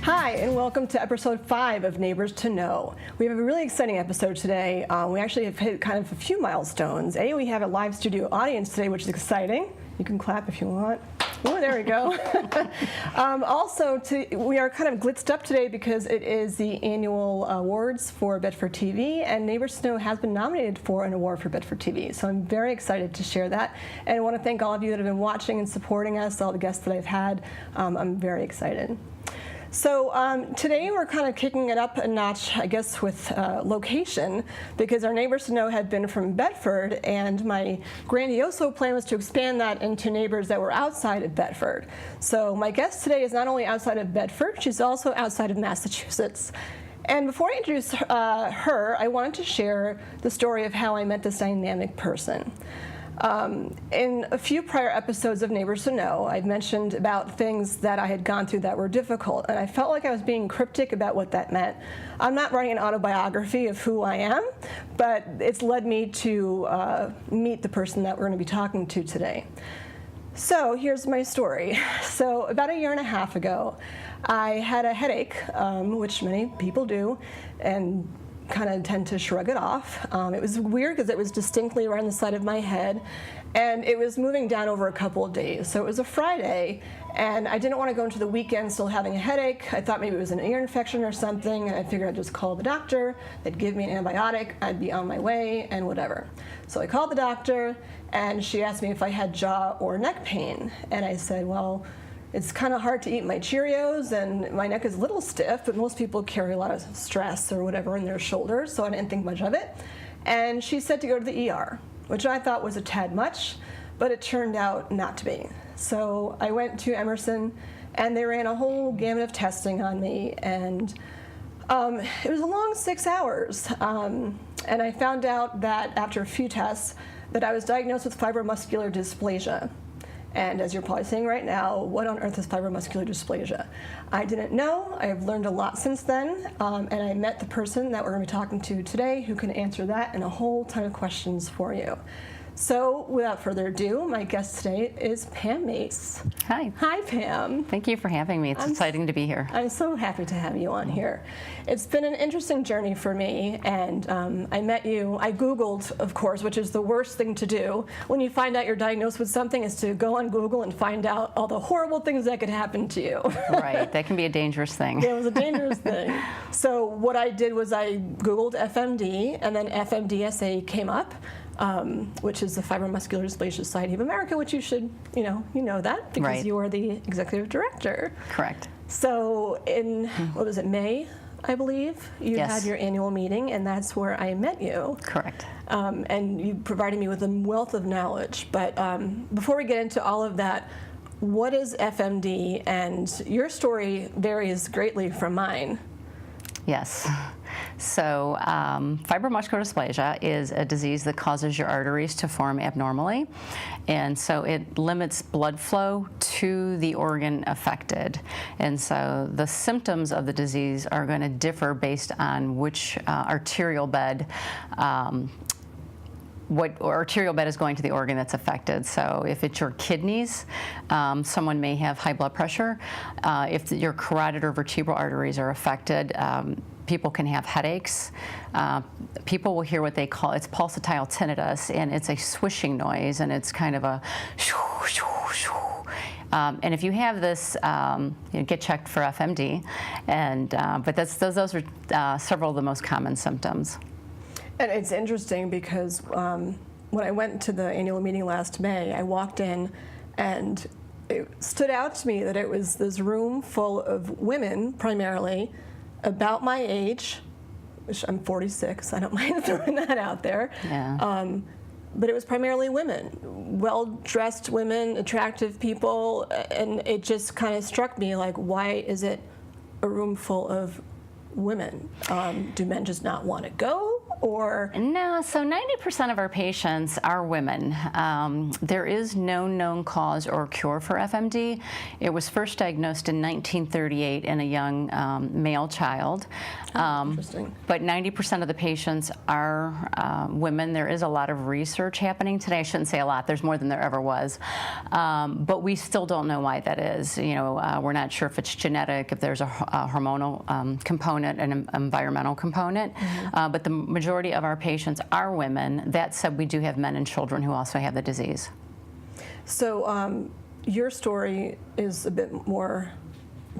Hi, and welcome to episode 5 of Neighbors to Know. We have a really exciting episode today. We actually have hit kind of a few milestones. We have a live studio audience today, which is exciting. You can clap if you want. Oh, there we go. We are kind of blitzed up today because it is the annual awards for Bedford TV, and Neighbors to Know has been nominated for an award for Bedford TV. So I'm very excited to share that, and I want to thank all of you that have been watching and supporting us, all the guests that I've had. I'm very excited. So today we're kind of kicking it up a notch, I guess, with location, because our Neighbors to Know had been from Bedford, and my grandioso plan was to expand that into neighbors that were outside of Bedford. So my guest today is not only outside of Bedford, she's also outside of Massachusetts. And before I introduce her, I wanted to share the story of how I met this dynamic person. In a few prior episodes of Neighbors to Know, I'd mentioned about things that I had gone through that were difficult, and I felt like I was being cryptic about what that meant. I'm not writing an autobiography of who I am, but it's led me to meet the person that we're going to be talking to today. So here's my story. So about a year and a half ago, I had a headache, which many people do, and kind of tend to shrug it off. It was weird because it was distinctly around the side of my head, and it was moving down over a couple of days. So it was a Friday, and I didn't want to go into the weekend still having a headache. I thought maybe it was an ear infection or something, and I figured I'd just call the doctor. They'd give me an antibiotic, I'd be on my way, and whatever. So I called the doctor, and she asked me if I had jaw or neck pain, and I said, well, it's kind of hard to eat my Cheerios, and my neck is a little stiff, but most people carry a lot of stress or whatever in their shoulders, so I didn't think much of it. And she said to go to the ER, which I thought was a tad much, but it turned out not to be. So I went to Emerson, and they ran a whole gamut of testing on me, and it was a long 6 hours. And I found out that after a few tests that I was diagnosed with fibromuscular dysplasia. And as you're probably saying right now, what on earth is fibromuscular dysplasia? I didn't know. I've learned a lot since then, and I met the person that we're going to be talking to today who can answer that and a whole ton of questions for you. So without further ado, my guest today is Pam Mace. Hi. Hi, Pam. Thank you for having me. It's exciting to be here. I'm so happy to have you on here. It's been an interesting journey for me, and I met you. I Googled, of course, which is the worst thing to do when you find out you're diagnosed with something, is to go on Google and find out all the horrible things that could happen to you. Right. That can be a dangerous thing. It was a dangerous thing. So what I did was I Googled FMD, and then FMDSA came up. Which is the Fibromuscular Dysplasia Society of America, which you should, you know that because right. you are the executive director. Correct. So in, what was it, May, I believe, you Yes. had your annual meeting, and that's where I met you. Correct. And you provided me with a wealth of knowledge. But before we get into all of that, what is FMD? And your story varies greatly from mine. Yes. So fibromuscular dysplasia is a disease that causes your arteries to form abnormally, and so it limits blood flow to the organ affected. And so the symptoms of the disease are going to differ based on which arterial bed what arterial bed is going to the organ that's affected. So if it's your kidneys, someone may have high blood pressure. If your carotid or vertebral arteries are affected, people can have headaches. People will hear what they call, it's pulsatile tinnitus, and it's a swishing noise, and it's kind of a shoo, shoo, shoo. And if you have this, get checked for FMD. And but those are several of the most common symptoms. And it's interesting because when I went to the annual meeting last May, I walked in, and it stood out to me that it was this room full of women, primarily, about my age, which I'm 46, I don't mind throwing that out there. Yeah. But it was primarily women, well-dressed women, attractive people, and it just kind of struck me like, why is it a room full of women? Do men just not want to go? or? No, so 90% of our patients are women. There is no known cause or cure for FMD. It was first diagnosed in 1938 in a young male child. Interesting. But 90% of the patients are women. There is a lot of research happening today. I shouldn't say a lot. There's more than there ever was. But we still don't know why that is. We're not sure if it's genetic, if there's a hormonal component, an environmental component. But the majority of our patients are women. That said, we do have men and children who also have the disease. So your story is a bit more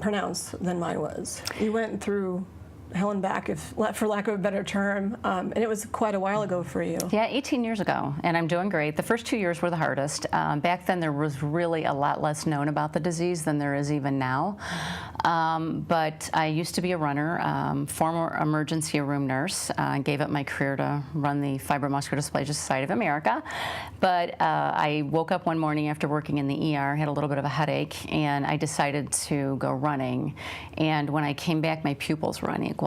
pronounced than mine was. You went through hell and back, for lack of a better term, and it was quite a while ago for you. Yeah, 18 years ago, and I'm doing great. The first 2 years were the hardest. Back then, there was really a lot less known about the disease than there is even now. But I used to be a runner, former emergency room nurse. I gave up my career to run the Fibromuscular Dysplasia Society of America. But I woke up one morning after working in the ER, had a little bit of a headache, and I decided to go running. And when I came back, my pupils were unequal.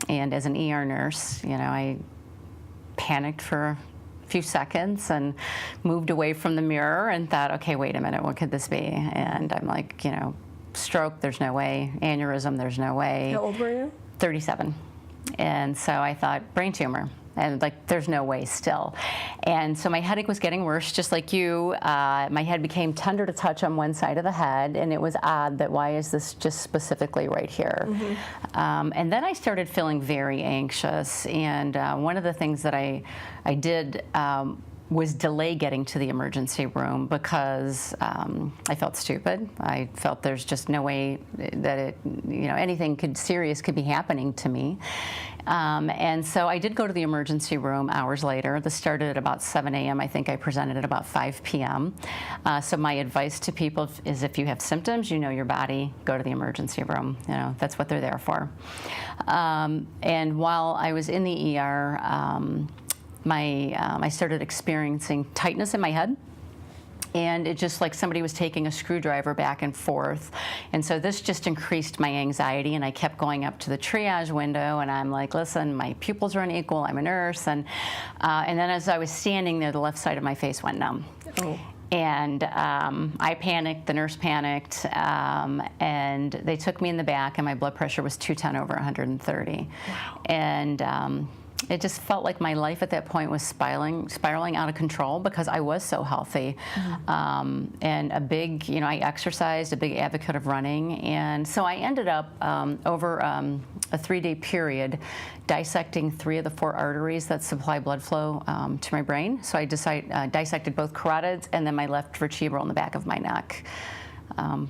And as an ER nurse, I panicked for a few seconds and moved away from the mirror and thought, okay, wait a minute, what could this be? And I'm like, stroke, there's no way. Aneurysm, there's no way. How old were you? 37. And so I thought, brain tumor. And there's no way still. And so my headache was getting worse, just like you. My head became tender to touch on one side of the head, and it was odd that why is this just specifically right here? And then I started feeling very anxious, and one of the things that I did was delay getting to the emergency room because I felt stupid. I felt there's just no way that anything serious could be happening to me. And so I did go to the emergency room hours later. This started at about 7 a.m. I think I presented at about 5 p.m. So my advice to people is if you have symptoms, your body, go to the emergency room. That's what they're there for. And while I was in the ER, I started experiencing tightness in my head. And it just like somebody was taking a screwdriver back and forth. And so this just increased my anxiety, and I kept going up to the triage window, and I'm like, listen, my pupils are unequal, I'm a nurse. And then as I was standing there, the left side of my face went numb. Oh. And I panicked, the nurse panicked, and they took me in the back, and my blood pressure was 210/130. Wow. And it just felt like my life at that point was spiraling out of control because I was so healthy. And I exercised, a big advocate of running. And so I ended up over a 3-day period dissecting 3 of the 4 arteries that supply blood flow to my brain. So I dissected both carotids and then my left vertebral in the back of my neck.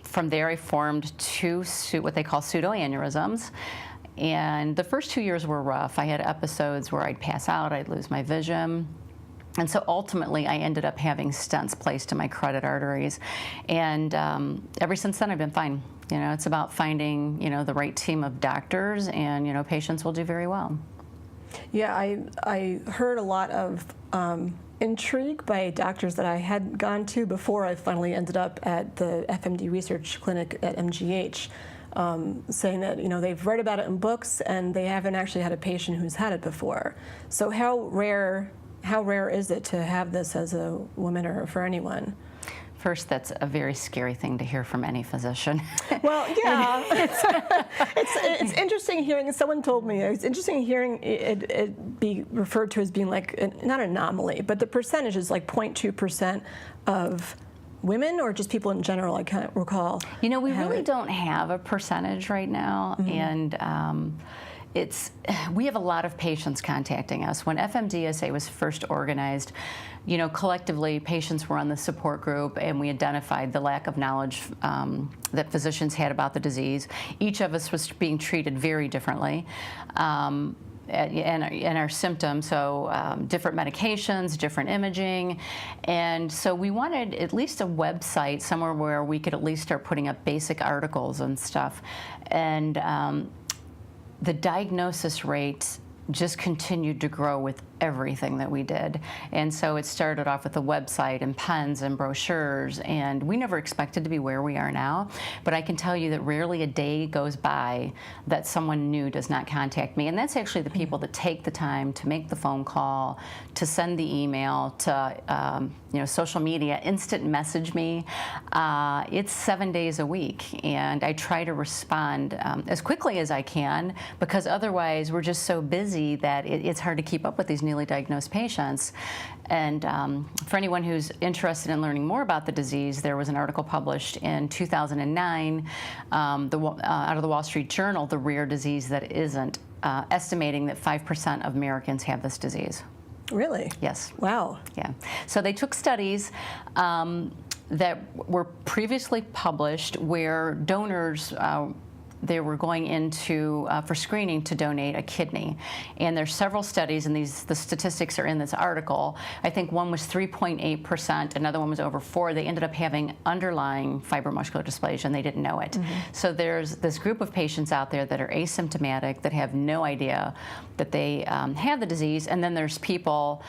From there, I formed 2 what they call pseudo aneurysms. And the first 2 years were rough. I had episodes where I'd pass out, I'd lose my vision. And so ultimately, I ended up having stents placed in my carotid arteries. And ever since then, I've been fine. It's about finding, the right team of doctors, and, patients will do very well. Yeah, I heard a lot of intrigue by doctors that I had gone to before I finally ended up at the FMD research clinic at MGH. Saying that they've read about it in books and they haven't actually had a patient who's had it before. So how rare is it to have this as a woman or for anyone? First, that's a very scary thing to hear from any physician. Well, yeah, it's interesting hearing. Someone told me it's interesting hearing it be referred to as being like not an anomaly, but the percentage is like 0.2% of women or just people in general? I can't recall. We really don't have a percentage right now, and we have a lot of patients contacting us. When FMDSA was first organized, collectively patients were on the support group, and we identified the lack of knowledge that physicians had about the disease. Each of us was being treated very differently. And our symptoms, so different medications, different imaging. And so we wanted at least a website, somewhere where we could at least start putting up basic articles and stuff. And the diagnosis rate just continued to grow with everything that we did. And so it started off with a website and pens and brochures, and we never expected to be where we are now. But I can tell you that rarely a day goes by that someone new does not contact me. And that's actually the people that take the time to make the phone call, to send the email, to social media, instant message me. It's 7 days a week, and I try to respond as quickly as I can, because otherwise we're just so busy that it's hard to keep up with these newly diagnosed patients. And for anyone who's interested in learning more about the disease, there was an article published in 2009 out of the Wall Street Journal, The Rare Disease That Isn't, estimating that 5% of Americans have this disease. Really? Yes. Wow. Yeah. So they took studies that were previously published where donors they were going into for screening to donate a kidney. And there's several studies, and the statistics are in this article. I think one was 3.8%, another one was over 4%. They ended up having underlying fibromuscular dysplasia, and they didn't know it. Mm-hmm. So there's this group of patients out there that are asymptomatic, that have no idea that they have the disease, and then there's people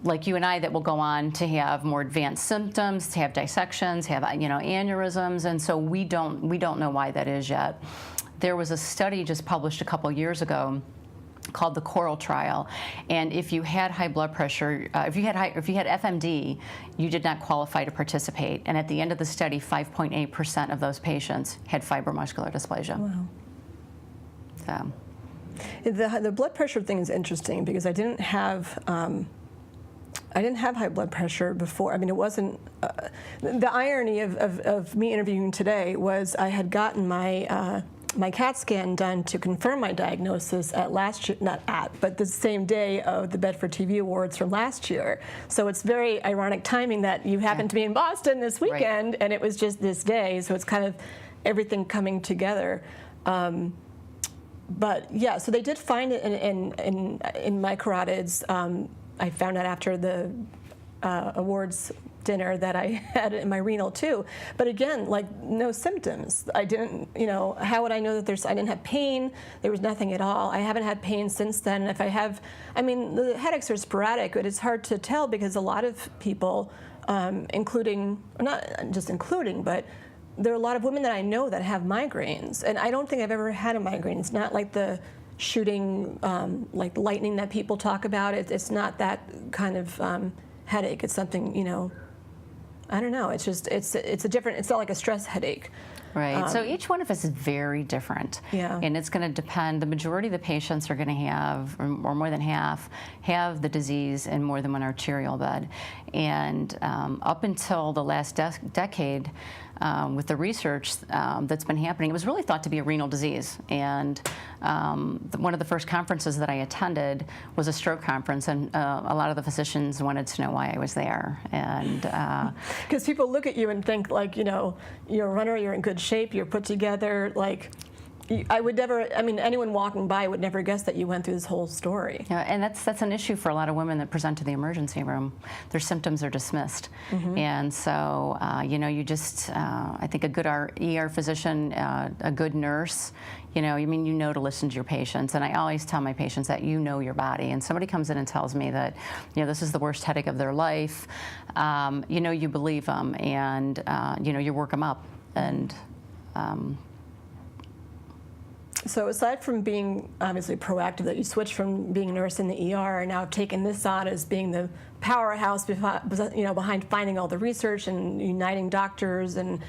like you and I that will go on to have more advanced symptoms, to have dissections, have aneurysms, and so we don't know why that is yet. There was a study just published a couple years ago called the CORAL trial, and if you had high blood pressure, if you had FMD, you did not qualify to participate. And at the end of the study, 5.8% of those patients had fibromuscular dysplasia. Wow. So. The blood pressure thing is interesting because I didn't have high blood pressure before. I mean, it wasn't. The irony of me interviewing today was I had gotten my CAT scan done to confirm my diagnosis but the same day of the Bedford TV Awards from last year. So it's very ironic timing that you happened to be in Boston this weekend, right, and it was just this day. So it's kind of everything coming together. But yeah, so they did find it in my carotids. I found out after the awards dinner that I had it in my renal too. But again, like no symptoms. I didn't, how would I know that I didn't have pain? There was nothing at all. I haven't had pain since then. And if I have, the headaches are sporadic, but it's hard to tell because a lot of people, including, not just including, but there are a lot of women that I know that have migraines, and I don't think I've ever had a migraine. It's not like the shooting, like lightning that people talk about. It's not that kind of headache. It's something, I don't know. It's just, it's not like a stress headache. Right. So each one of us is very different. Yeah. And it's going to depend. The majority of the patients are going to have, or more than half, have the disease in more than one arterial bed. And up until the last decade, with the research that's been happening, it was really thought to be a renal disease. And one of the first conferences that I attended was a stroke conference, and a lot of the physicians wanted to know why I was there. And because people look at you and think, like, you're a runner, you're in good shape, you're put together, like. I would never, anyone walking by would never guess that you went through this whole story. Yeah, and that's an issue for a lot of women that present to the emergency room. Their symptoms are dismissed. Mm-hmm. And so, you just, I think a good ER physician, a good nurse, you know to listen to your patients. And I always tell my patients that you know your body. And somebody comes in and tells me that, this is the worst headache of their life, you believe them, and, you work them up. And, so aside from being obviously proactive, that you switched from being a nurse in the ER and now taking this on as being the powerhouse behind finding all the research and uniting doctors, and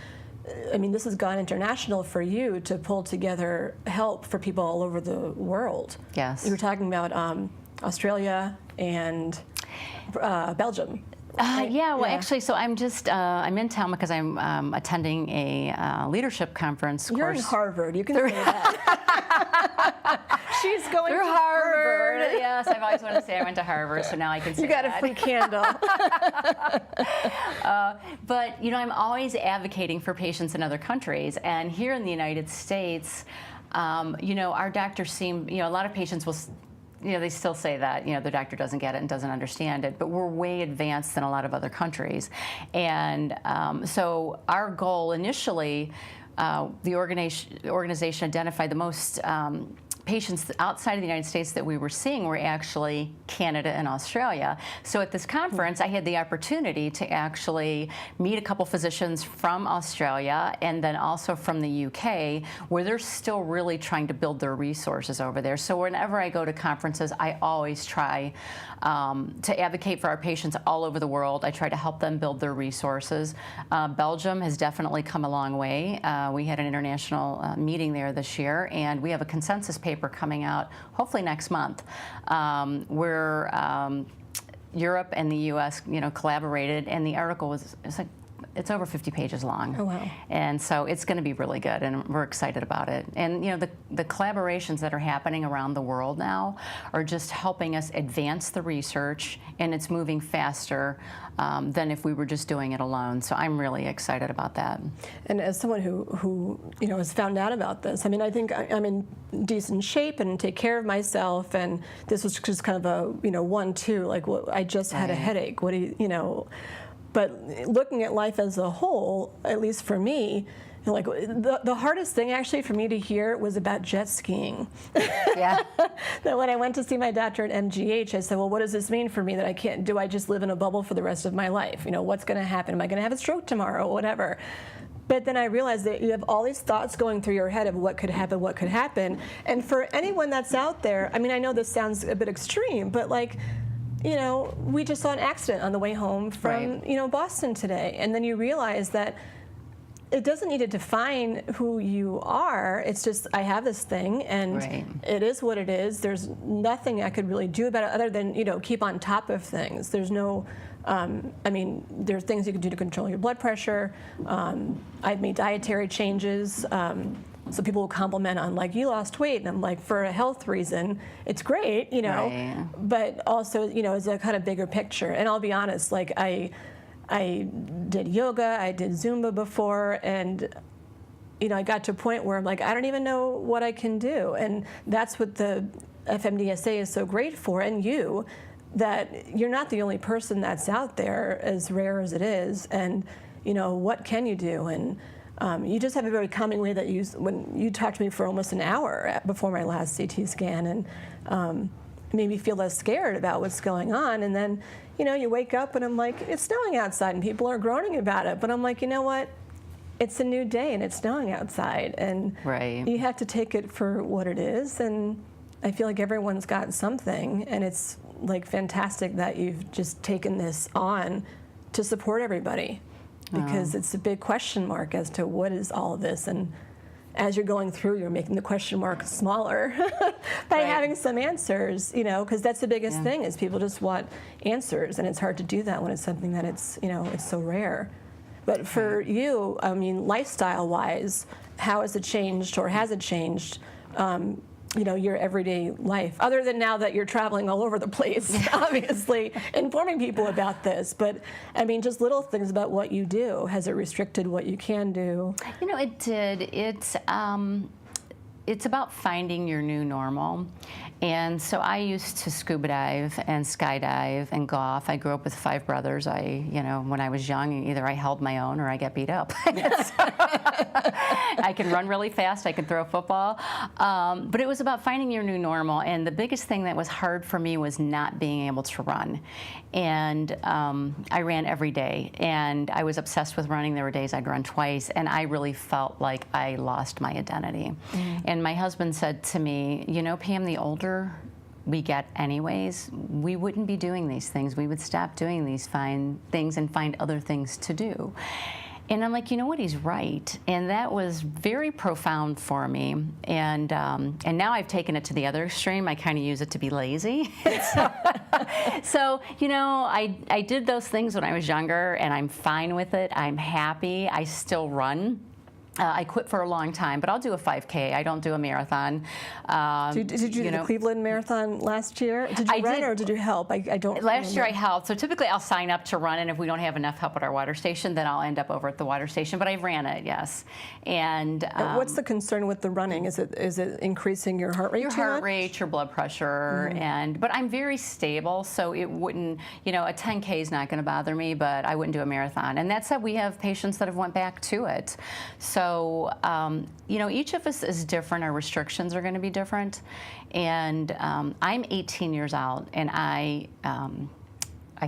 this has gone international for you to pull together help for people all over the world. Yes. You were talking about Australia and Belgium. Actually, so I'm just, I'm in town because I'm attending a leadership conference course. You're in Harvard, you can say that. She's going to Harvard. Yes, I've always wanted to say I went to Harvard, so now I can say that. You got a free candle. But, I'm always advocating for patients in other countries, and here in the United States, our doctors seem, a lot of patients will, they still say that, the doctor doesn't get it and doesn't understand it, but we're way advanced than a lot of other countries. And so our goal initially, the organization identified the most patients outside of the United States that we were seeing were actually Canada and Australia. So at this conference, I had the opportunity to actually meet a couple physicians from Australia and then also from the UK, where they're still really trying to build their resources over there. So whenever I go to conferences, I always try to advocate for our patients all over the world. I try to help them build their resources. Belgium has definitely come a long way. We had an international meeting there this year, and we have a consensus paper coming out hopefully next month, where Europe and the U.S. Collaborated, and the article it's over 50 pages long. Oh, wow. And so it's going to be really good, and we're excited about it. And the collaborations that are happening around the world now are just helping us advance the research, and it's moving faster than if we were just doing it alone. So I'm really excited about that. And as someone who has found out about this, I mean, I think I'm in decent shape and take care of myself, and this was just kind of a 1-2, like, well, I just had a headache. What do you. But looking at life as a whole, at least for me, like the hardest thing actually for me to hear was about jet skiing. Yeah. That when I went to see my doctor at MGH, I said, well, what does this mean for me that I can't, do I just live in a bubble for the rest of my life? What's going to happen? Am I going to have a stroke tomorrow? Whatever. But then I realized that you have all these thoughts going through your head of what could happen. And for anyone that's out there, I mean, I know this sounds a bit extreme, but like, we just saw an accident on the way home from, Boston today. And then you realize that it doesn't need to define who you are. It's just, I have this thing, and it is what it is. There's nothing I could really do about it other than, keep on top of things. There's no, there's things you can do to control your blood pressure. I've made dietary changes. So people will compliment on, like, you lost weight, and I'm like, for a health reason, it's great, but also, as a kind of bigger picture. And I'll be honest, like, I did yoga, I did Zumba before, and, I got to a point where I'm like, I don't even know what I can do. And that's what the FMDSA is so great for, and that you're not the only person that's out there, as rare as it is, and, what can you do? And you just have a very calming way that when you talked to me for almost an hour before my last CT scan, and made me feel less scared about what's going on. And then, you wake up and I'm like, it's snowing outside, and people are groaning about it. But I'm like, you know what? It's a new day, and it's snowing outside, and you have to take it for what it is. And I feel like everyone's got something, and it's like fantastic that you've just taken this on to support everybody. Because it's a big question mark as to what is all of this, and as you're going through, you're making the question mark smaller by having some answers, because that's the biggest thing, is people just want answers, and it's hard to do that when it's something that it's so rare. But for you, I mean, lifestyle-wise, how has it changed, or has it changed, your everyday life, other than now that you're traveling all over the place, obviously, informing people about this. But, I mean, just little things about what you do. Has it restricted what you can do? It did. It's about finding your new normal. And so I used to scuba dive and skydive and golf. I grew up with 5 brothers. When I was young, either I held my own or I got beat up. I can run really fast. I can throw a football. But it was about finding your new normal. And the biggest thing that was hard for me was not being able to run. And I ran every day. And I was obsessed with running. There were days I'd run twice. And I really felt like I lost my identity. And my husband said to me, Pam, the older we get anyways, we wouldn't be doing these things. We would stop doing these fine things and find other things to do. And I'm like, you know what, he's right. And that was very profound for me. And now I've taken it to the other extreme. I kind of use it to be lazy. So, I did those things when I was younger, and I'm fine with it. I'm happy. I still run. I quit for a long time, but I'll do a 5K. I don't do a marathon. Did you do the Cleveland Marathon last year? Did you run or did you help? I don't. Last year I helped. So typically I'll sign up to run, and if we don't have enough help at our water station, then I'll end up over at the water station. But I ran it, yes. And what's the concern with the running? Is it increasing your heart rate? Your heart rate, your blood pressure, but I'm very stable, so it wouldn't. A 10K is not going to bother me, but I wouldn't do a marathon. And that said, we have patients that have went back to it. So so, you know, each of us is different. Our restrictions are going to be different. And I'm 18 years out, and I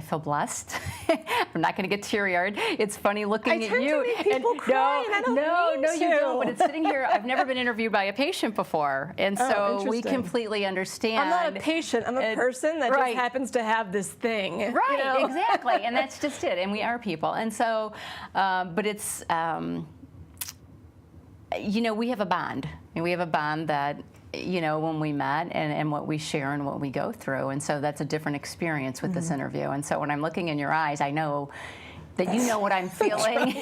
feel blessed. I'm not going to get teary-eyed. It's funny looking at you. I tend to make people cry, and I don't mean to. You don't. But it's sitting here. I've never been interviewed by a patient before, and so we completely understand. I'm not a patient. I'm a person that just happens to have this thing. Right. You know? Exactly. And that's just it. And we are people. And so, but it's, you know, we have a bond, and we have a bond that, you know, when we met and what we share and what we go through. And so that's a different experience with this interview. And so when I'm looking in your eyes, I know that you know what I'm feeling.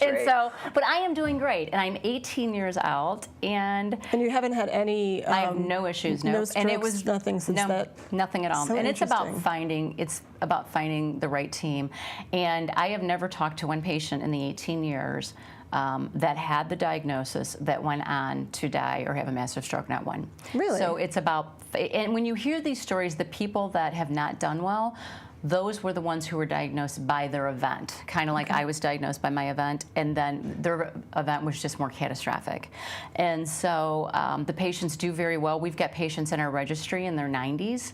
And so, but I am doing great, and I'm 18 years out, and you haven't had any. I have no issues, no strokes, and it was nothing since that. Nothing at all. So and it's about finding the right team. And I have never talked to one patient in the 18 years that had the diagnosis that went on to die or have a massive stroke, not one. Really? So it's about, and when you hear these stories, the people that have not done well, those were the ones who were diagnosed by their event, kind of like I was diagnosed by my event, and then their event was just more catastrophic. And so the patients do very well. We've got patients in our registry in their 90s.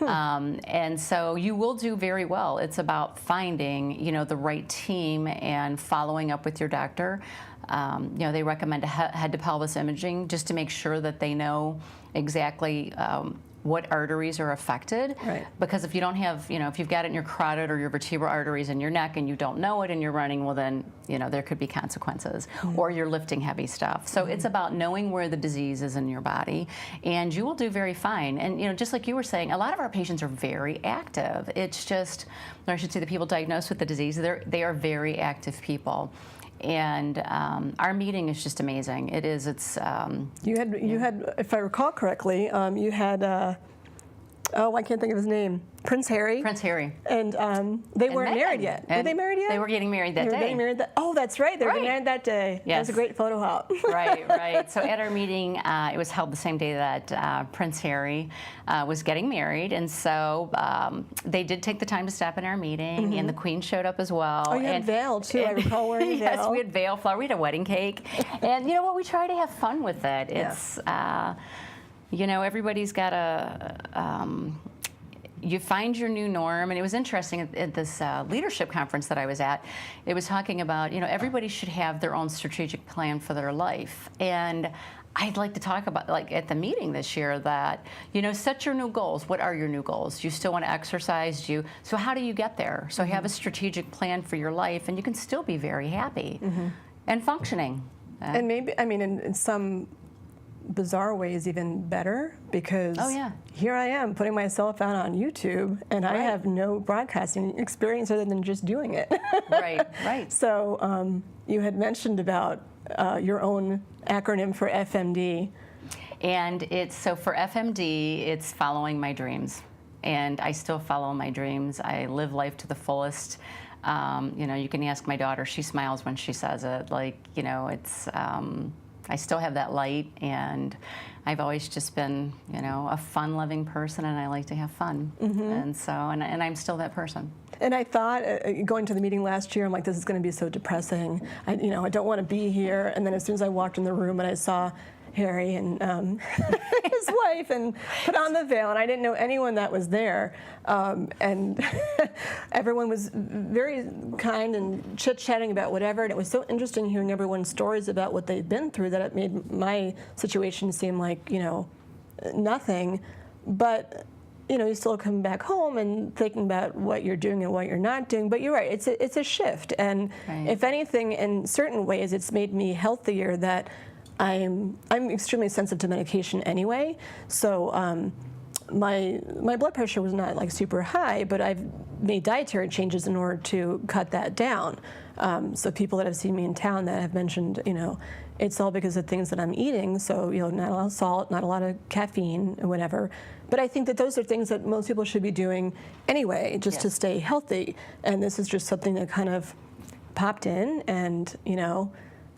And so you will do very well. It's about finding, you know, the right team and following up with your doctor. You know, they recommend head to pelvis imaging just to make sure that they know exactly what arteries are affected. Right. Because if you don't have, you know, if you've got it in your carotid or your vertebral arteries in your neck and you don't know it and you're running, well then, you know, there could be consequences. Or you're lifting heavy stuff. So it's about knowing where the disease is in your body, and you will do very fine. And, you know, just like you were saying, a lot of our patients are very active. It's just, or I should say the people diagnosed with the disease, they are very active people. And our meeting is just amazing. It is. It's. You had, if I recall correctly, you had. I can't think of his name. Prince Harry. Prince Harry. And they weren't married yet. Were they married yet? They were getting married that day. They were getting married oh, that's right. They were getting married that day. Yes. That was a great photo op. Right. So at our meeting, it was held the same day that Prince Harry was getting married. And so they did take the time to stop in our meeting, and the Queen showed up as well. Oh, you had veil, too. I recall wearing veil. Yes, we had veil, flower. We had a wedding cake. And you know what? We try to have fun with it. It's, you know, everybody's got you find your new norm. And it was interesting at this leadership conference that I was at, it was talking about, you know, everybody should have their own strategic plan for their life. And I'd like to talk about, like at the meeting this year, that, you know, set your new goals. What are your new goals? You still want to exercise? So how do you get there? So have a strategic plan for your life, and you can still be very happy and functioning. And maybe, I mean, in some bizarre ways even better, because here I am putting myself out on YouTube, and I have no broadcasting experience other than just doing it. Right. So you had mentioned about your own acronym for FMD. And it's, so for FMD, it's following my dreams. And I still follow my dreams. I live life to the fullest. You know, you can ask my daughter, she smiles when she says it. Like, you know, it's, I still have that light, and I've always just been, you know, a fun-loving person, and I like to have fun. And so, and I'm still that person. And I thought, going to the meeting last year, I'm like, this is going to be so depressing. I don't want to be here. And then as soon as I walked in the room and I saw Harry and his wife and put on the veil, and I didn't know anyone that was there. And everyone was very kind and chit-chatting about whatever, and it was so interesting hearing everyone's stories about what they'd been through that it made my situation seem like, you know, nothing. But, you know, you still come back home and thinking about what you're doing and what you're not doing. But you're right, it's a shift. And if anything, in certain ways, it's made me healthier, that I'm extremely sensitive to medication anyway, so my blood pressure was not like super high, but I've made dietary changes in order to cut that down. So people that have seen me in town that have mentioned, you know, it's all because of things that I'm eating. So, you know, not a lot of salt, not a lot of caffeine, or whatever. But I think that those are things that most people should be doing anyway, just to stay healthy. And this is just something that kind of popped in, and, you know,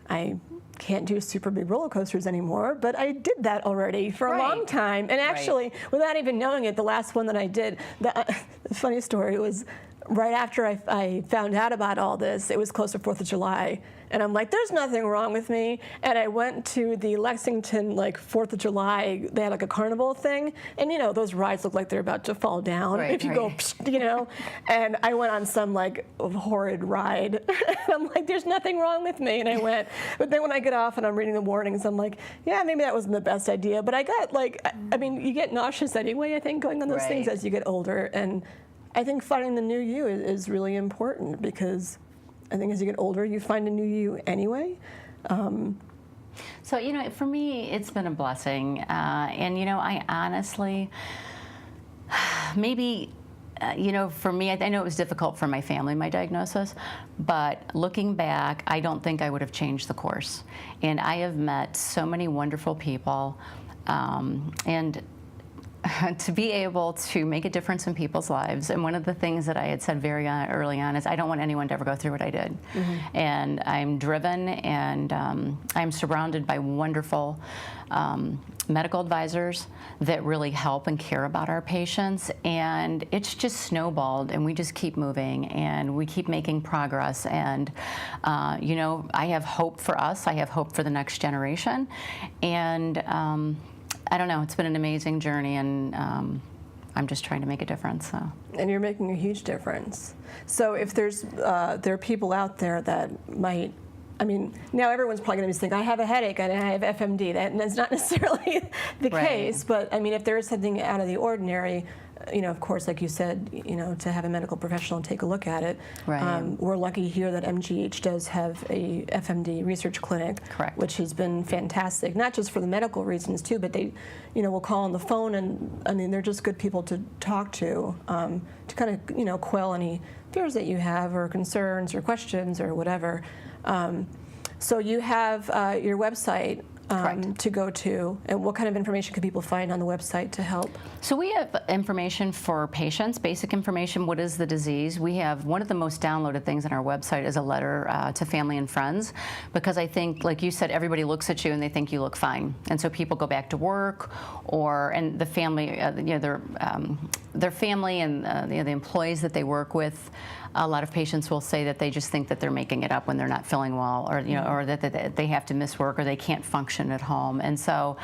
I can't do super big roller coasters anymore, but I did that already for a long time. And actually, without even knowing it, the last one that I did, the funny story was, right after I found out about all this, it was close to 4th of July. And I'm like, there's nothing wrong with me. And I went to the Lexington, 4th of July, they had like a carnival thing. And those rides look like they're about to fall down if you go, And I went on some horrid ride. And I'm like, there's nothing wrong with me. And I went. But then when I get off and I'm reading the warnings, I'm like, yeah, maybe that wasn't the best idea. But I got you get nauseous anyway, I think, going on those things as you get older. And I think finding the new you is really important, because I think as you get older, you find a new you anyway. So, for me, it's been a blessing. And, I honestly, maybe, for me, I know it was difficult for my family, my diagnosis, but looking back, I don't think I would have changed the course. And I have met so many wonderful people, and to be able to make a difference in people's lives. And one of the things that I had said very early on is I don't want anyone to ever go through what I did. And I'm driven, and I'm surrounded by wonderful medical advisors that really help and care about our patients. And it's just snowballed, and we just keep moving, and we keep making progress. And, I have hope for us. I have hope for the next generation. And I don't know, it's been an amazing journey, and I'm just trying to make a difference. So. And you're making a huge difference. So if there are people out there that might, now everyone's probably going to be thinking, I have a headache and I have FMD. That's not necessarily the case, but if there is something out of the ordinary, of course, like you said, to have a medical professional take a look at it. We're lucky here that MGH does have a FMD research clinic, which has been fantastic, not just for the medical reasons too, but they, will call on the phone, and they're just good people to talk to kind of, quell any fears that you have, or concerns or questions or whatever. So you have your website to go to, and what kind of information can people find on the website to help? So we have information for patients, basic information, what is the disease. We have one of the most downloaded things on our website is a letter to family and friends, because I think, like you said, everybody looks at you and they think you look fine. And so people go back to work, and the family, their family and the employees that they work with, a lot of patients will say that they just think that they're making it up when they're not feeling well, or or that they have to miss work, or they can't function at home. And so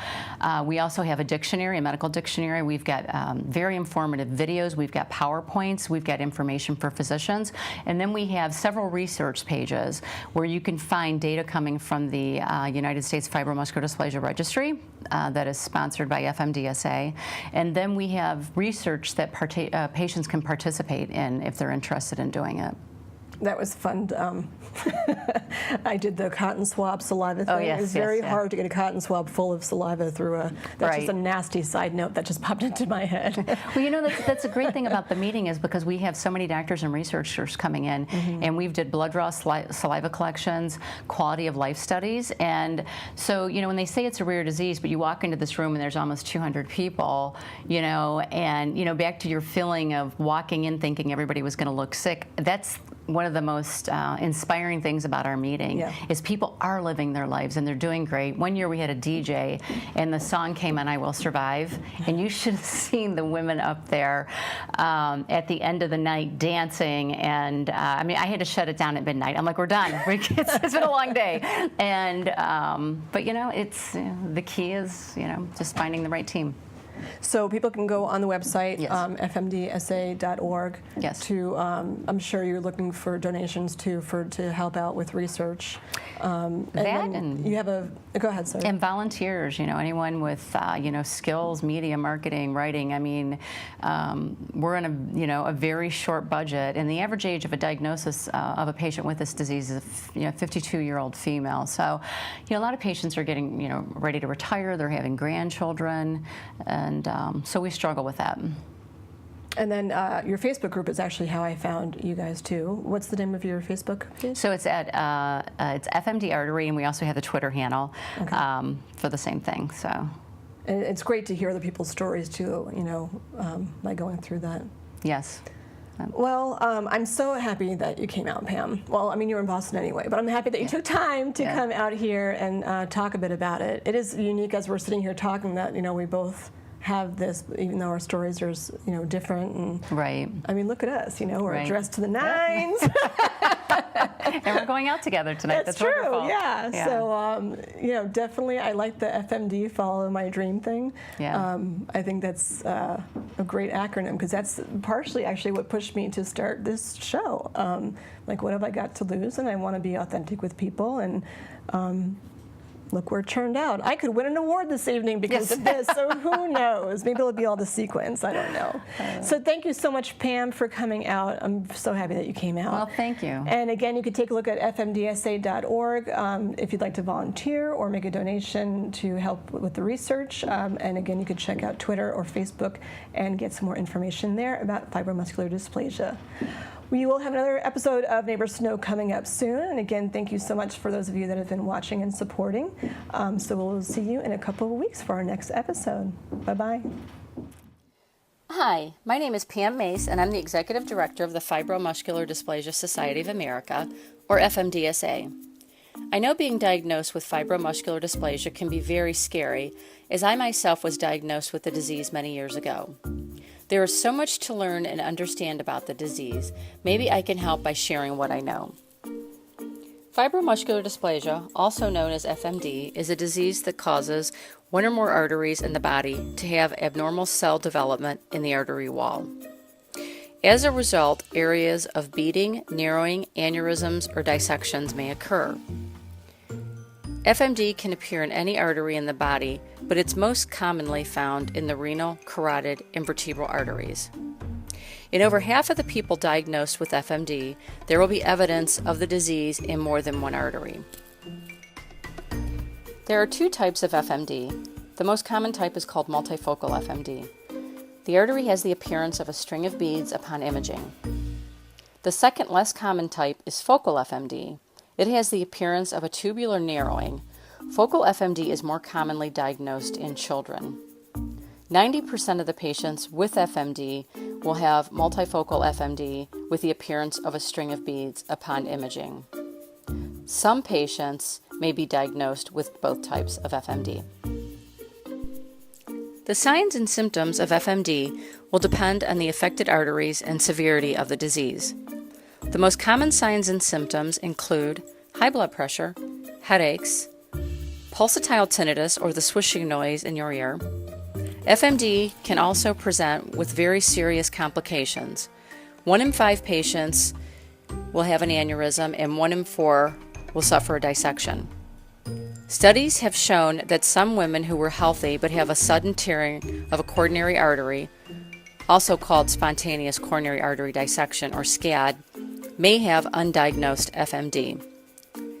we also have a dictionary, a medical dictionary. We've got very informative videos. We've got PowerPoints. We've got information for physicians. And then we have several research pages where you can find data coming from the United States Fibromuscular Dysplasia Registry that is sponsored by FMDSA. And then we have research that patients can participate in if they're interested in doing it. That was fun. I did the cotton swab saliva thing. Yes, it was very hard to get a cotton swab full of saliva through that's just a nasty side note that just popped into my head. Well, that's a great thing about the meeting, is because we have so many doctors and researchers coming in, and we've did blood draw, saliva collections, quality of life studies. And so, when they say it's a rare disease, but you walk into this room and there's almost 200 people, and, back to your feeling of walking in thinking everybody was going to look sick, that's one of the most inspiring things about our meeting is people are living their lives and they're doing great. One year we had a DJ and the song came on, I Will Survive, and you should have seen the women up there at the end of the night dancing. And I had to shut it down at midnight. I'm like, we're done. It's been a long day. And but it's the key is just finding the right team. So people can go on the website, fmdsa.org. Yes. To, I'm sure you're looking for donations too, to help out with research. And you have go ahead, sorry. And volunteers, anyone with, skills, media, marketing, writing. We're in a very short budget, and the average age of a diagnosis of a patient with this disease is a 52-year-old female. So, a lot of patients are getting, ready to retire. They're having grandchildren, and so we struggle with that. And then your Facebook group is actually how I found you guys too. What's the name of your Facebook page? So it's at it's FMD Artery, and we also have the Twitter handle for the same thing. So. And it's great to hear other people's stories too. By going through that. Yes. Well, I'm so happy that you came out, Pam. Well, you're in Boston anyway, but I'm happy that you took time to come out here and talk a bit about it. It is unique as we're sitting here talking that, we both have this, even though our stories are, different. And Right. I mean, look at us, we're Right. dressed to the nines. And we're going out together tonight. That's That's true, wonderful. yeah. So, definitely I like the FMD, follow my dream thing. Yeah. I think that's a great acronym because that's partially actually what pushed me to start this show. Like, what have I got to lose? And I want to be authentic with people. And look where it turned out. I could win an award this evening because of this, so who knows? Maybe it'll be all the sequence. I don't know. So thank you so much, Pam, for coming out. I'm so happy that you came out. Well, thank you. And again, you can take a look at fmdsa.org if you'd like to volunteer or make a donation to help with the research. And again, you can check out Twitter or Facebook and get some more information there about fibromuscular dysplasia. We will have another episode of Neighbors to Know coming up soon. And again, thank you so much for those of you that have been watching and supporting. So we'll see you in a couple of weeks for our next episode. Bye-bye. Hi, my name is Pam Mace, and I'm the Executive Director of the Fibromuscular Dysplasia Society of America, or FMDSA. I know being diagnosed with fibromuscular dysplasia can be very scary, as I myself was diagnosed with the disease many years ago. There is so much to learn and understand about the disease. Maybe I can help by sharing what I know. Fibromuscular dysplasia, also known as FMD, is a disease that causes one or more arteries in the body to have abnormal cell development in the artery wall. As a result, areas of beading, narrowing, aneurysms, or dissections may occur. FMD can appear in any artery in the body, but it's most commonly found in the renal, carotid, and vertebral arteries. In over half of the people diagnosed with FMD, there will be evidence of the disease in more than one artery. There are two types of FMD. The most common type is called multifocal FMD. The artery has the appearance of a string of beads upon imaging. The second, less common type is focal FMD. It has the appearance of a tubular narrowing. Focal FMD is more commonly diagnosed in children. 90% of the patients with FMD will have multifocal FMD with the appearance of a string of beads upon imaging. Some patients may be diagnosed with both types of FMD. The signs and symptoms of FMD will depend on the affected arteries and severity of the disease. The most common signs and symptoms include high blood pressure, headaches, pulsatile tinnitus or the swishing noise in your ear. FMD can also present with very serious complications. 1 in 5 patients will have an aneurysm and 1 in 4 will suffer a dissection. Studies have shown that some women who were healthy but have a sudden tearing of a coronary artery, also called spontaneous coronary artery dissection or SCAD, may have undiagnosed FMD.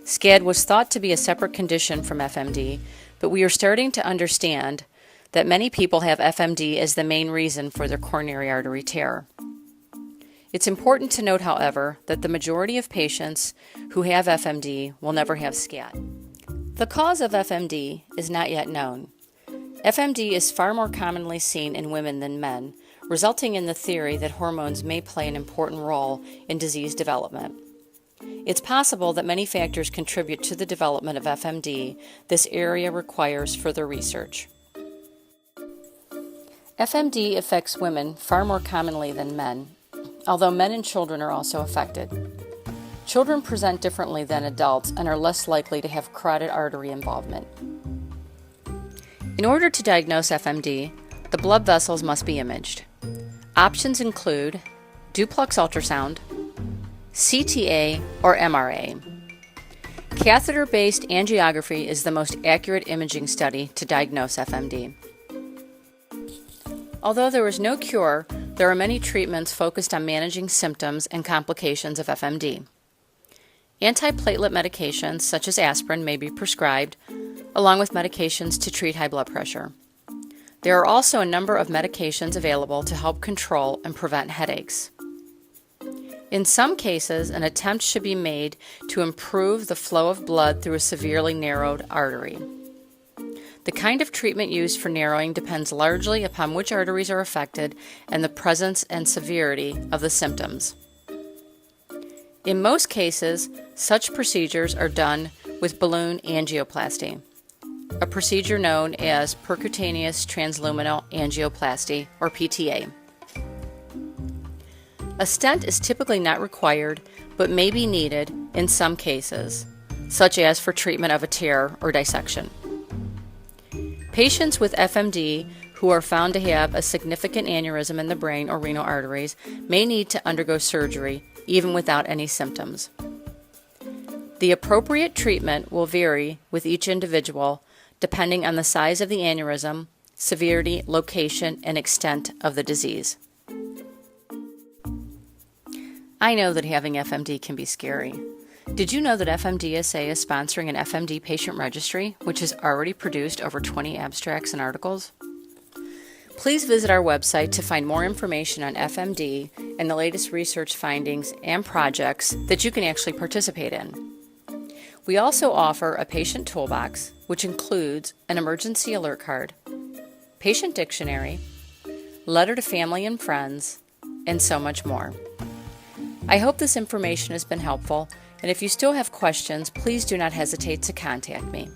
SCAD was thought to be a separate condition from FMD, but we are starting to understand that many people have FMD as the main reason for their coronary artery tear. It's important to note, however, that the majority of patients who have FMD will never have SCAD. The cause of FMD is not yet known. FMD is far more commonly seen in women than men, resulting in the theory that hormones may play an important role in disease development. It's possible that many factors contribute to the development of FMD. This area requires further research. FMD affects women far more commonly than men, although men and children are also affected. Children present differently than adults and are less likely to have carotid artery involvement. In order to diagnose FMD, the blood vessels must be imaged. Options include duplex ultrasound, CTA, or MRA. Catheter-based angiography is the most accurate imaging study to diagnose FMD. Although there is no cure, there are many treatments focused on managing symptoms and complications of FMD. Antiplatelet medications such as aspirin may be prescribed, along with medications to treat high blood pressure. There are also a number of medications available to help control and prevent headaches. In some cases, an attempt should be made to improve the flow of blood through a severely narrowed artery. The kind of treatment used for narrowing depends largely upon which arteries are affected and the presence and severity of the symptoms. In most cases, such procedures are done with balloon angioplasty. a procedure known as percutaneous transluminal angioplasty, or PTA. A stent is typically not required, but may be needed in some cases, such as for treatment of a tear or dissection. Patients with FMD who are found to have a significant aneurysm in the brain or renal arteries may need to undergo surgery even without any symptoms. The appropriate treatment will vary with each individual depending on the size of the aneurysm, severity, location, and extent of the disease. I know that having FMD can be scary. Did you know that FMDSA is sponsoring an FMD patient registry, which has already produced over 20 abstracts and articles? Please visit our website to find more information on FMD and the latest research findings and projects that you can actually participate in. We also offer a patient toolbox, which includes an emergency alert card, patient dictionary, letter to family and friends, and so much more. I hope this information has been helpful, and if you still have questions, please do not hesitate to contact me.